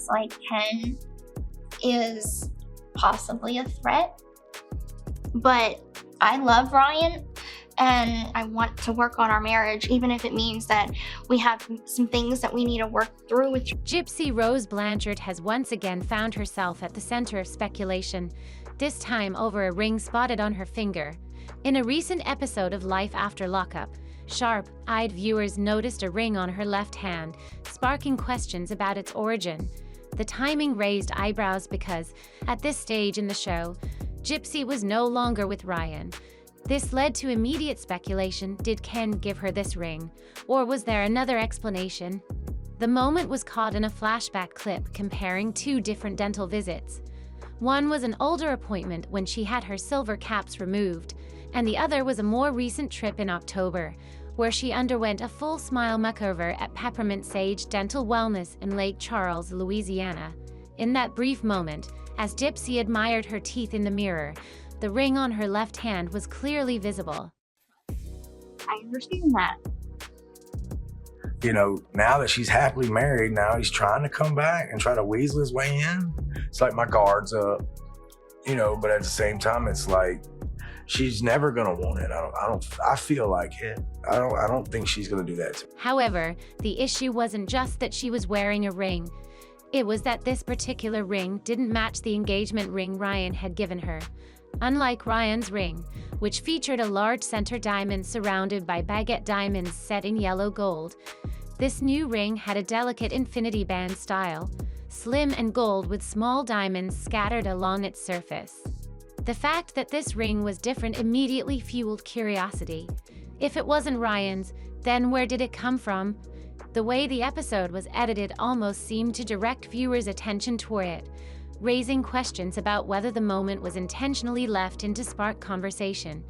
feels like Ken is possibly a threat, but I love Ryan and I want to work on our marriage, even if it means that we have some things that we need to work through with. Gypsy Rose Blanchard has once again found herself at the center of speculation, this time over a ring spotted on her finger. In a recent episode of Life After Lockup, sharp-eyed viewers noticed a ring on her left hand, sparking questions about its origin. The timing raised eyebrows because, at this stage in the show, Gypsy was no longer with Ryan. This led to immediate speculation: did Ken give her this ring? Or was there another explanation? The moment was caught in a flashback clip comparing two different dental visits. One was an older appointment when she had her silver caps removed, and the other was a more recent trip in October, where she underwent a full smile makeover at Peppermint Sage Dental Wellness in Lake Charles, Louisiana. In that brief moment, as Gypsy admired her teeth in the mirror, the ring on her left hand was clearly visible. I understand that. You know, now that she's happily married, now he's trying to come back and try to weasel his way in. It's like my guard's up, you know, but at the same time, it's like, she's never gonna want it. I feel like it. I don't think she's gonna do that to me. However, the issue wasn't just that she was wearing a ring. It was that this particular ring didn't match the engagement ring Ryan had given her. Unlike Ryan's ring, which featured a large center diamond surrounded by baguette diamonds set in yellow gold, this new ring had a delicate infinity band style, slim and gold with small diamonds scattered along its surface. The fact that this ring was different immediately fueled curiosity. If it wasn't Ryan's, then where did it come from? The way the episode was edited almost seemed to direct viewers' attention toward it, raising questions about whether the moment was intentionally left in to spark conversation.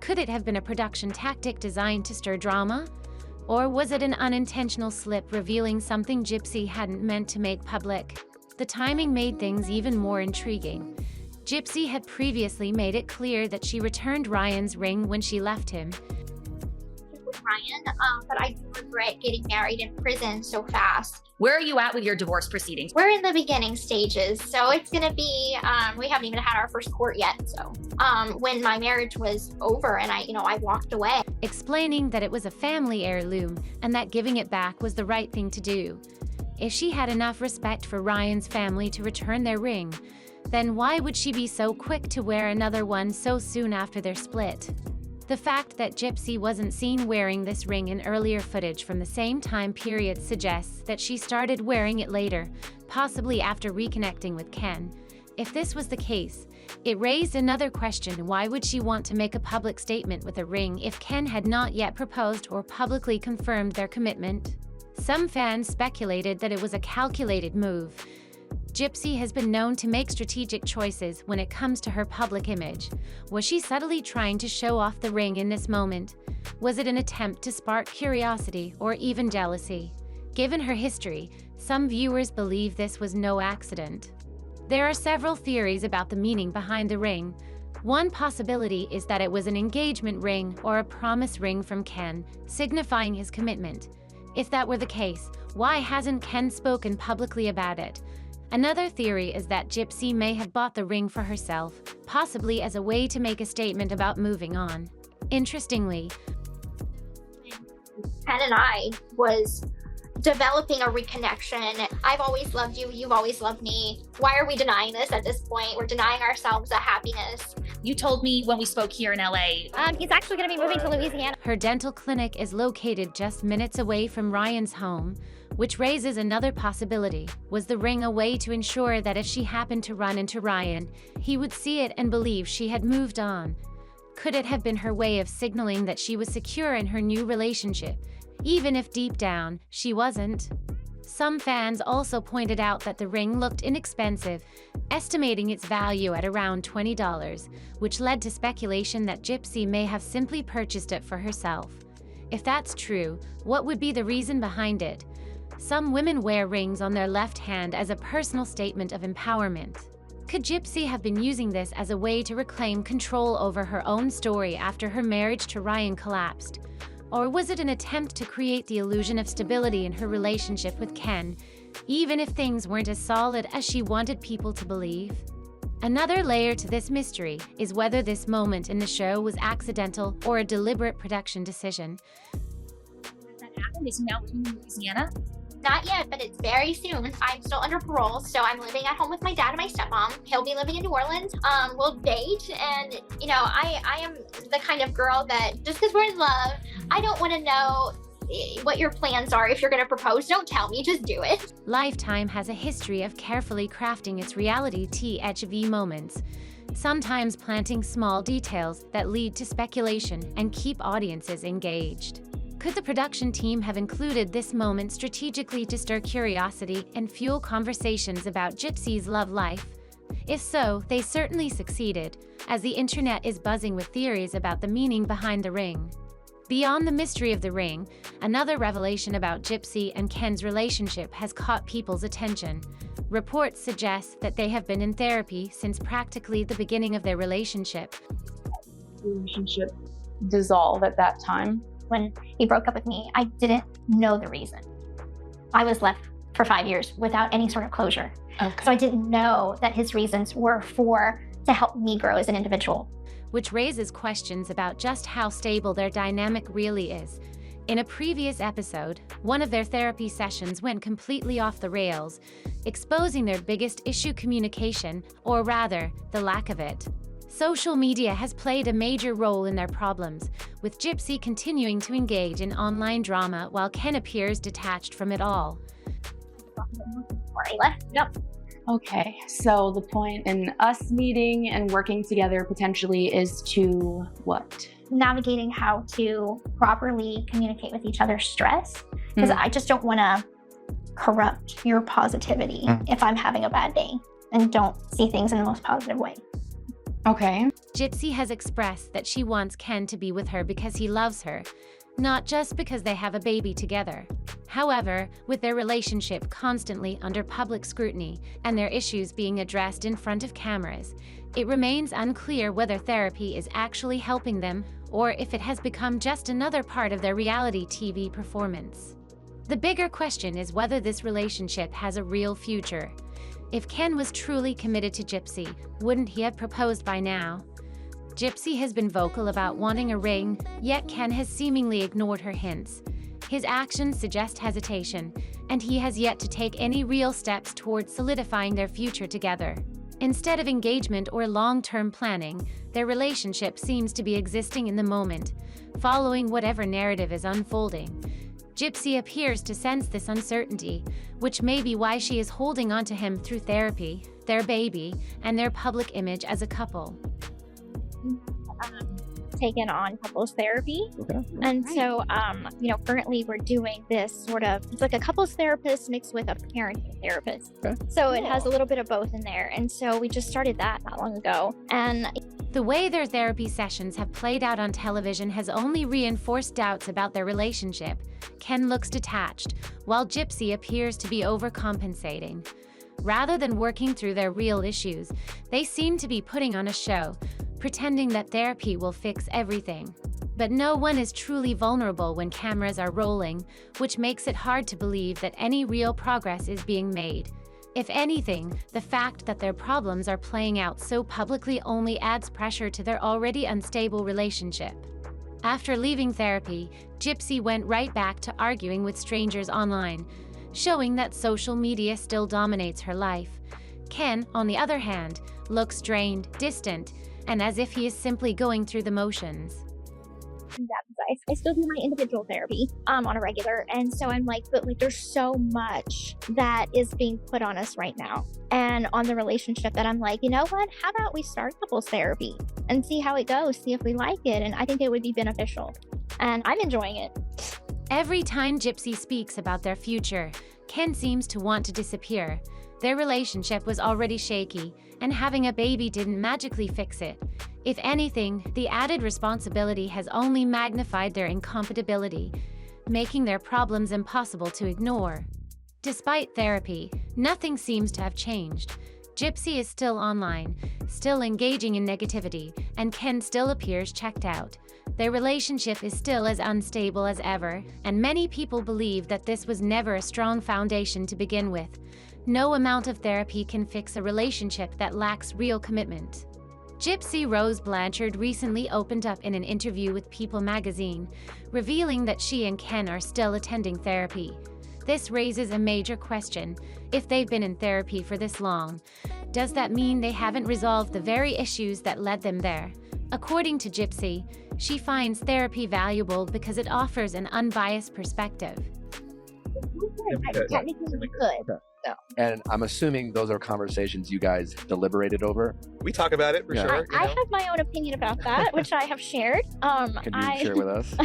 Could it have been a production tactic designed to stir drama? Or was it an unintentional slip revealing something Gypsy hadn't meant to make public? The timing made things even more intriguing. Gypsy had previously made it clear that she returned Ryan's ring when she left him. With Ryan, but I do regret getting married in prison so fast. Where are you at with your divorce proceedings? We're in the beginning stages, so it's gonna be, we haven't even had our first court yet, so. When my marriage was over and I walked away. Explaining that it was a family heirloom and that giving it back was the right thing to do. If she had enough respect for Ryan's family to return their ring, then why would she be so quick to wear another one so soon after their split? The fact that Gypsy wasn't seen wearing this ring in earlier footage from the same time period suggests that she started wearing it later, possibly after reconnecting with Ken. If this was the case, it raised another question: why would she want to make a public statement with a ring if Ken had not yet proposed or publicly confirmed their commitment? Some fans speculated that it was a calculated move. Gypsy has been known to make strategic choices when it comes to her public image. Was she subtly trying to show off the ring in this moment? Was it an attempt to spark curiosity or even jealousy? Given her history, some viewers believe this was no accident. There are several theories about the meaning behind the ring. One possibility is that it was an engagement ring or a promise ring from Ken, signifying his commitment. If that were the case, why hasn't Ken spoken publicly about it? Another theory is that Gypsy may have bought the ring for herself, possibly as a way to make a statement about moving on. Interestingly, Ken and I was developing a reconnection. I've always loved you, you've always loved me. Why are we denying this at this point? We're denying ourselves a happiness. You told me when we spoke here in LA. He's actually going to be moving to Louisiana. her dental clinic is located just minutes away from Ryan's home, which raises another possibility. Was the ring a way to ensure that if she happened to run into Ryan, he would see it and believe she had moved on? Could it have been her way of signaling that she was secure in her new relationship, even if deep down she wasn't? Some fans also pointed out that the ring looked inexpensive, estimating its value at around $20, which led to speculation that Gypsy may have simply purchased it for herself. If that's true, what would be the reason behind it? Some women wear rings on their left hand as a personal statement of empowerment. Could Gypsy have been using this as a way to reclaim control over her own story after her marriage to Ryan collapsed? Or was it an attempt to create the illusion of stability in her relationship with Ken, even if things weren't as solid as she wanted people to believe. Another layer to this mystery is whether this moment in the show was accidental or a deliberate production decision. That happened. Is he now living in Louisiana? Not yet, but it's very soon. I'm still under parole, so I'm living at home with my dad and my stepmom. He'll be living in New Orleans. We'll date, and I am the kind of girl that just because we're in love, I don't want to know what your plans are. If you're going to propose, don't tell me, just do it. Lifetime has a history of carefully crafting its reality TV moments, sometimes planting small details that lead to speculation and keep audiences engaged. Could the production team have included this moment strategically to stir curiosity and fuel conversations about Gypsy's love life? If so, they certainly succeeded, as the internet is buzzing with theories about the meaning behind the ring. Beyond the mystery of the ring, another revelation about Gypsy and Ken's relationship has caught people's attention. Reports suggest that they have been in therapy since practically the beginning of their relationship. Relationship dissolve at that time. When he broke up with me, I didn't know the reason. I was left for 5 years without any sort of closure. Okay. So I didn't know that his reasons were to help me grow as an individual. Which raises questions about just how stable their dynamic really is. In a previous episode, one of their therapy sessions went completely off the rails, exposing their biggest issue: communication, or rather, the lack of it. Social media has played a major role in their problems, with Gypsy continuing to engage in online drama while Ken appears detached from it all. Before I left, yep. Okay, so the point in us meeting and working together potentially is to what? Navigating how to properly communicate with each other's stress, because I just don't want to corrupt your positivity if I'm having a bad day and don't see things in the most positive way. Okay. Gypsy has expressed that she wants Ken to be with her because he loves her, not just because they have a baby together. However, with their relationship constantly under public scrutiny and their issues being addressed in front of cameras, it remains unclear whether therapy is actually helping them or if it has become just another part of their reality TV performance. The bigger question is whether this relationship has a real future. If Ken was truly committed to Gypsy, wouldn't he have proposed by now? Gypsy has been vocal about wanting a ring, yet Ken has seemingly ignored her hints. His actions suggest hesitation, and he has yet to take any real steps towards solidifying their future together. Instead of engagement or long-term planning, their relationship seems to be existing in the moment, following whatever narrative is unfolding. Gypsy appears to sense this uncertainty, which may be why she is holding on to him through therapy, their baby, and their public image as a couple. Taken on couples therapy. Okay. And so, currently we're doing this it's like a couples therapist mixed with a parenting therapist. Okay. So it has a little bit of both in there. And so we just started that not long ago. And The way their therapy sessions have played out on television has only reinforced doubts about their relationship. Ken looks detached, while Gypsy appears to be overcompensating. Rather than working through their real issues, they seem to be putting on a show, pretending that therapy will fix everything. But no one is truly vulnerable when cameras are rolling, which makes it hard to believe that any real progress is being made. If anything, the fact that their problems are playing out so publicly only adds pressure to their already unstable relationship. After leaving therapy, Gypsy went right back to arguing with strangers online, showing that social media still dominates her life. Ken, on the other hand, looks drained, distant, and as if he is simply going through the motions. I still do my individual therapy on a regular. And so I'm like, but there's so much that is being put on us right now and on the relationship that I'm like, you know what? How about we start couples therapy and see how it goes, see if we like it. And I think it would be beneficial. And I'm enjoying it. Every time Gypsy speaks about their future, Ken seems to want to disappear. Their relationship was already shaky, and having a baby didn't magically fix it. If anything, the added responsibility has only magnified their incompatibility, making their problems impossible to ignore. Despite therapy, nothing seems to have changed. Gypsy is still online, still engaging in negativity, and Ken still appears checked out. Their relationship is still as unstable as ever, and many people believe that this was never a strong foundation to begin with. No amount of therapy can fix a relationship that lacks real commitment. Gypsy Rose Blanchard recently opened up in an interview with People magazine, revealing that she and Ken are still attending therapy. This raises a major question. If they've been in therapy for this long, does that mean they haven't resolved the very issues that led them there? According to Gypsy, she finds therapy valuable because it offers an unbiased perspective. Technically, we could. So. And I'm assuming those are conversations you guys deliberated over. We talk about it for sure. I have my own opinion about that, which I have shared. Can you share with us?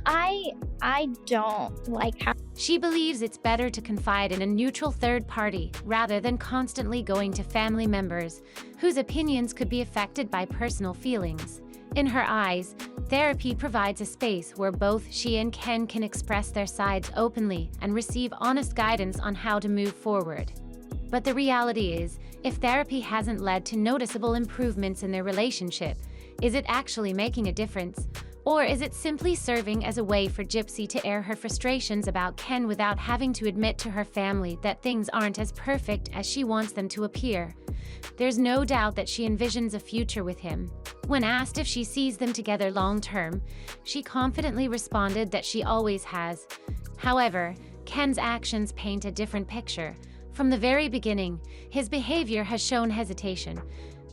I don't like how She believes it's better to confide in a neutral third party rather than constantly going to family members whose opinions could be affected by personal feelings. In her eyes, therapy provides a space where both she and Ken can express their sides openly and receive honest guidance on how to move forward. But the reality is, if therapy hasn't led to noticeable improvements in their relationship, is it actually making a difference? Or is it simply serving as a way for Gypsy to air her frustrations about Ken without having to admit to her family that things aren't as perfect as she wants them to appear? There's no doubt that she envisions a future with him. When asked if she sees them together long-term, she confidently responded that she always has. However, Ken's actions paint a different picture. From the very beginning, his behavior has shown hesitation.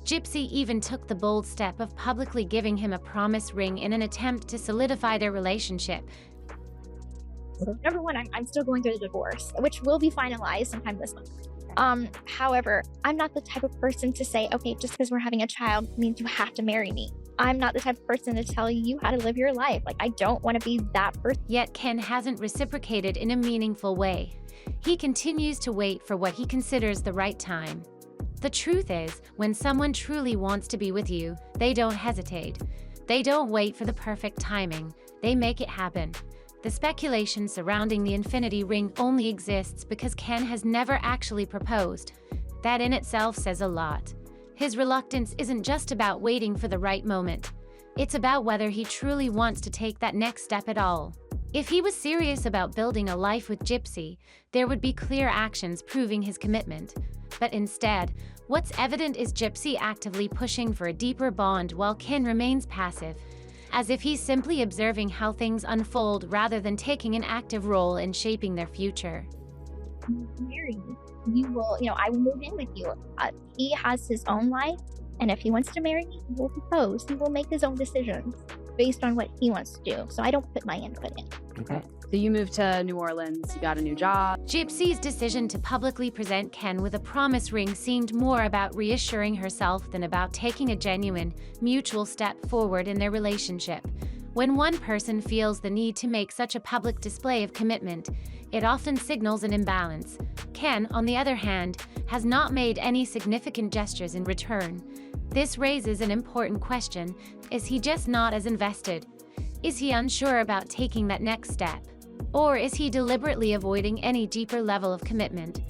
Gypsy even took the bold step of publicly giving him a promise ring in an attempt to solidify their relationship. Number one, I'm still going through the divorce, which will be finalized sometime this month. However, I'm not the type of person to say, okay, just because we're having a child means you have to marry me. I'm not the type of person to tell you how to live your life. Like, I don't want to be that person. Yet Ken hasn't reciprocated in a meaningful way. He continues to wait for what he considers the right time. The truth is, when someone truly wants to be with you, they don't hesitate. They don't wait for the perfect timing. They make it happen. The speculation surrounding the infinity ring only exists because Ken has never actually proposed. That in itself says a lot. His reluctance isn't just about waiting for the right moment. It's about whether he truly wants to take that next step at all. If he was serious about building a life with Gypsy, there would be clear actions proving his commitment. But instead, what's evident is Gypsy actively pushing for a deeper bond while Ken remains passive, as if he's simply observing how things unfold rather than taking an active role in shaping their future. Marry me. You will, I will move in with you. He has his own life, and if he wants to marry me, he will propose. He will make his own decisions based on what he wants to do. So I don't put my input in. Okay. So you moved to New Orleans, you got a new job. Gypsy's decision to publicly present Ken with a promise ring seemed more about reassuring herself than about taking a genuine, mutual step forward in their relationship. When one person feels the need to make such a public display of commitment, it often signals an imbalance. Ken, on the other hand, has not made any significant gestures in return. This raises an important question. Is he just not as invested? Is he unsure about taking that next step? Or is he deliberately avoiding any deeper level of commitment?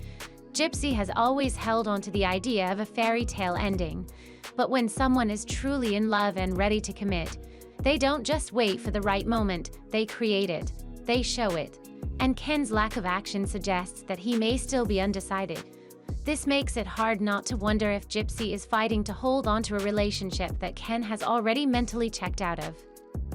Gypsy has always held on to the idea of a fairy tale ending. But when someone is truly in love and ready to commit, they don't just wait for the right moment, they create it. They show it. And Ken's lack of action suggests that he may still be undecided. This makes it hard not to wonder if Gypsy is fighting to hold on to a relationship that Ken has already mentally checked out of.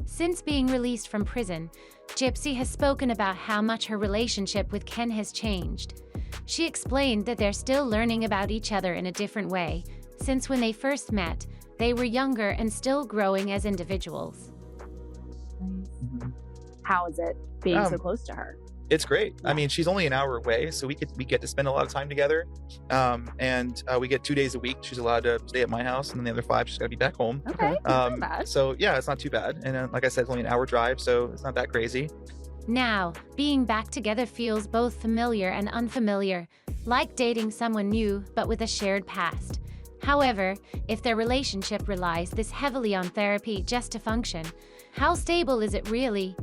Since being released from prison, Gypsy has spoken about how much her relationship with Ken has changed. She explained that they're still learning about each other in a different way, since when they first met, they were younger and still growing as individuals. How is it being so close to her? It's great. Yeah. I mean, she's only an hour away, so we get to spend a lot of time together. And we get 2 days a week. She's allowed to stay at my house, and then the other 5, she's got to be back home. Okay, not bad. So yeah, it's not too bad. And like I said, it's only an hour drive, so it's not that crazy. Now, being back together feels both familiar and unfamiliar, like dating someone new but with a shared past. However, if their relationship relies this heavily on therapy just to function, how stable is it really?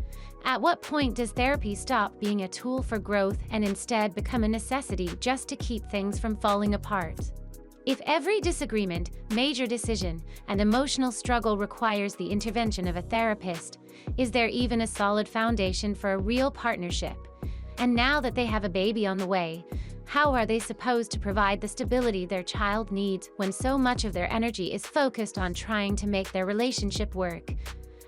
At what point does therapy stop being a tool for growth and instead become a necessity just to keep things from falling apart? If every disagreement, major decision, and emotional struggle requires the intervention of a therapist, is there even a solid foundation for a real partnership? And now that they have a baby on the way, how are they supposed to provide the stability their child needs when so much of their energy is focused on trying to make their relationship work?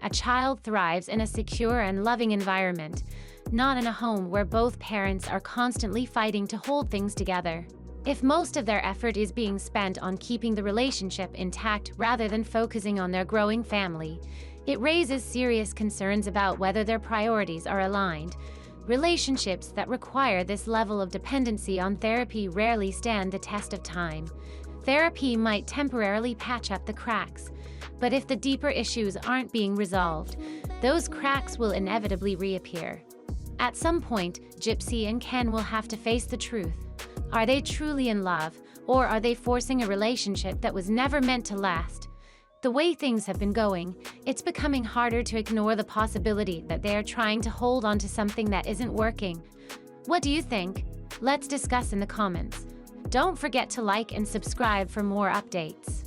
A child thrives in a secure and loving environment, not in a home where both parents are constantly fighting to hold things together. If most of their effort is being spent on keeping the relationship intact rather than focusing on their growing family, it raises serious concerns about whether their priorities are aligned. Relationships that require this level of dependency on therapy rarely stand the test of time. Therapy might temporarily patch up the cracks, but if the deeper issues aren't being resolved, those cracks will inevitably reappear. At some point, Gypsy and Ken will have to face the truth. Are they truly in love, or are they forcing a relationship that was never meant to last? The way things have been going, it's becoming harder to ignore the possibility that they are trying to hold on to something that isn't working. What do you think? Let's discuss in the comments. Don't forget to like and subscribe for more updates.